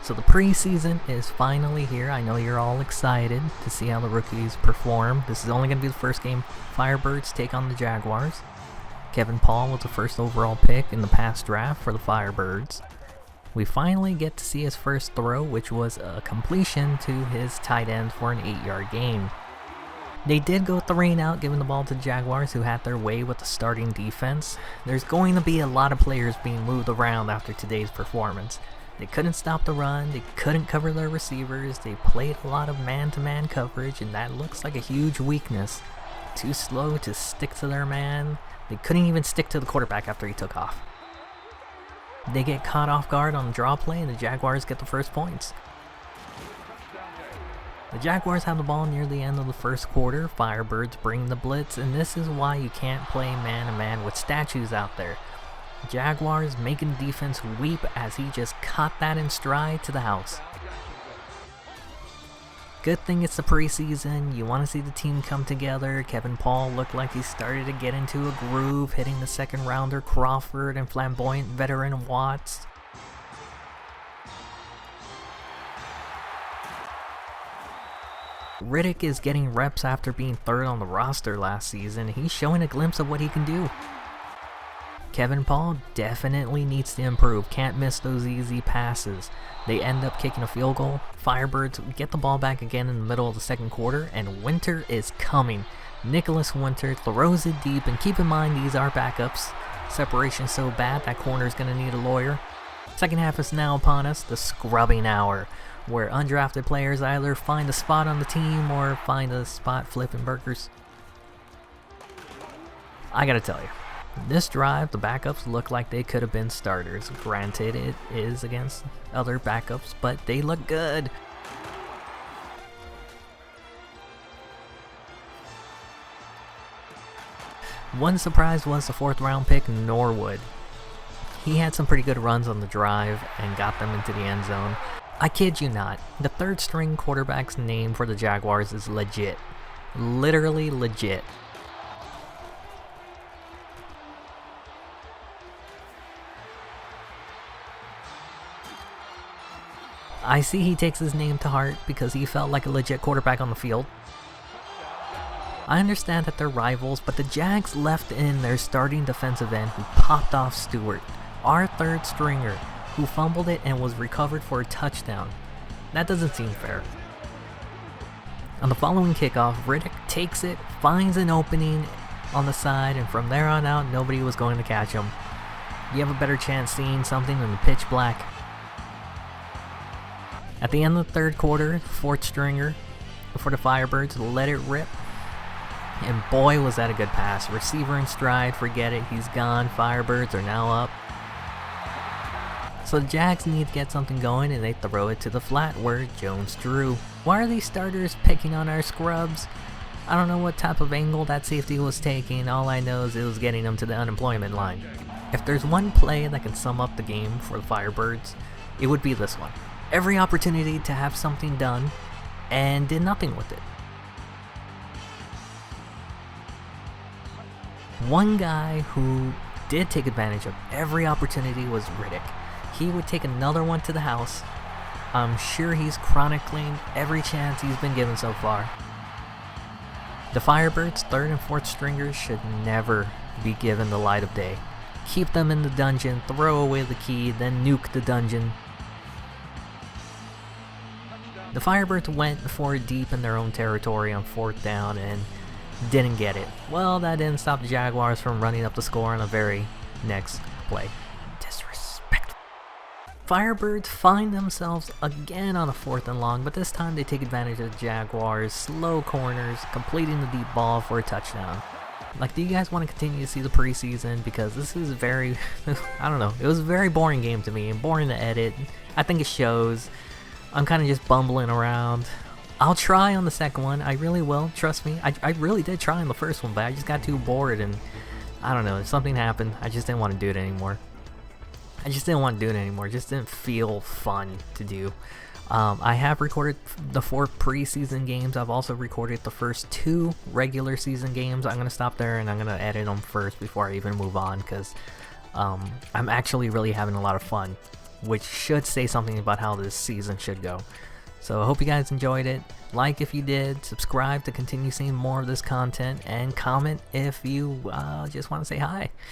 So the preseason is finally here. I know you're all excited to see how the rookies perform. This is only going to be the first game. Firebirds take on the Jaguars. Kevin Paul was the first overall pick in the past draft for the Firebirds. We finally get to see his first throw, which was a completion to his tight end for an 8-yard gain. They did go 3-and-out, giving the ball to the Jaguars, who had their way with the starting defense. There's going to be a lot of players being moved around after today's performance. They couldn't stop the run, they couldn't cover their receivers, they played a lot of man-to-man coverage, and that looks like a huge weakness. Too slow to stick to their man. They couldn't even stick to the quarterback after he took off. They get caught off guard on the draw play, and the Jaguars get the first points. The Jaguars have the ball near the end of the first quarter. Firebirds bring the blitz, and this is why you can't play man-to-man with statues out there. Jaguars making defense weep as he just caught that in stride to the house. Good thing it's the preseason. You want to see the team come together. Kevin Paul looked like he started to get into a groove, hitting the second rounder Crawford and flamboyant veteran Watts. Riddick is getting reps after being third on the roster last season. He's showing a glimpse of what he can do. Kevin Paul definitely needs to improve. Can't miss those easy passes. They end up kicking a field goal. Firebirds get the ball back again in the middle of the second quarter, and Winter is coming. Nicholas Winter throws it deep, and keep in mind these are backups. Separation so bad that corner is going to need a lawyer. Second half is now upon us, the scrubbing hour, where undrafted players either find a spot on the team or find a spot flipping burgers. I gotta tell you, this drive, the backups look like they could have been starters. Granted, it is against other backups, but they look good. One surprise was the 4th round pick, Norwood. He had some pretty good runs on the drive and got them into the end zone. I kid you not, the 3rd string quarterback's name for the Jaguars is legit. Literally legit. I see he takes his name to heart because he felt like a legit quarterback on the field. I understand that they're rivals, but the Jags left in their starting defensive end who popped off Stewart, our 3rd stringer, who fumbled it and was recovered for a touchdown. That doesn't seem fair. On the following kickoff, Riddick takes it, finds an opening on the side, and from there on out, nobody was going to catch him. You have a better chance seeing something in the pitch black. At the end of the 3rd quarter, 4th stringer for the Firebirds let it rip. And boy, was that a good pass. Receiver in stride, forget it, he's gone. Firebirds are now up. So the Jags need to get something going, and they throw it to the flat where Jones drew. Why are these starters picking on our scrubs? I don't know what type of angle that safety was taking. All I know is it was getting them to the unemployment line. If there's one play that can sum up the game for the Firebirds, it would be this one. Every opportunity to have something done, and did nothing with it. One guy who did take advantage of every opportunity was Riddick. He would take another one to the house. I'm sure he's chronicling every chance he's been given so far. The Firebirds' 3rd and 4th stringers should never be given the light of day. Keep them in the dungeon, throw away the key, then nuke the dungeon. The Firebirds went for it deep in their own territory on 4th down and didn't get it. Well, that didn't stop the Jaguars from running up the score on the very next play. Disrespectful. Firebirds find themselves again on a 4th and long, but this time they take advantage of the Jaguars' slow corners, completing the deep ball for a touchdown. Like, do you guys want to continue to see the preseason? Because this is very, I don't know, it was a very boring game to me, and boring to edit. I think it shows. I'm kind of just bumbling around. I'll try on the second one. I really will. Trust me. I really did try on the first one, but I just got too bored and I don't know. Something happened. I just didn't want to do it anymore. It just didn't feel fun to do. I have recorded the 4 preseason games. I've also recorded the first 2 regular season games. I'm going to stop there and I'm going to edit them first before I even move on because I'm actually really having a lot of fun which should say something about how this season should go. So I hope you guys enjoyed it. Like if you did, subscribe to continue seeing more of this content, and comment if you just want to say hi.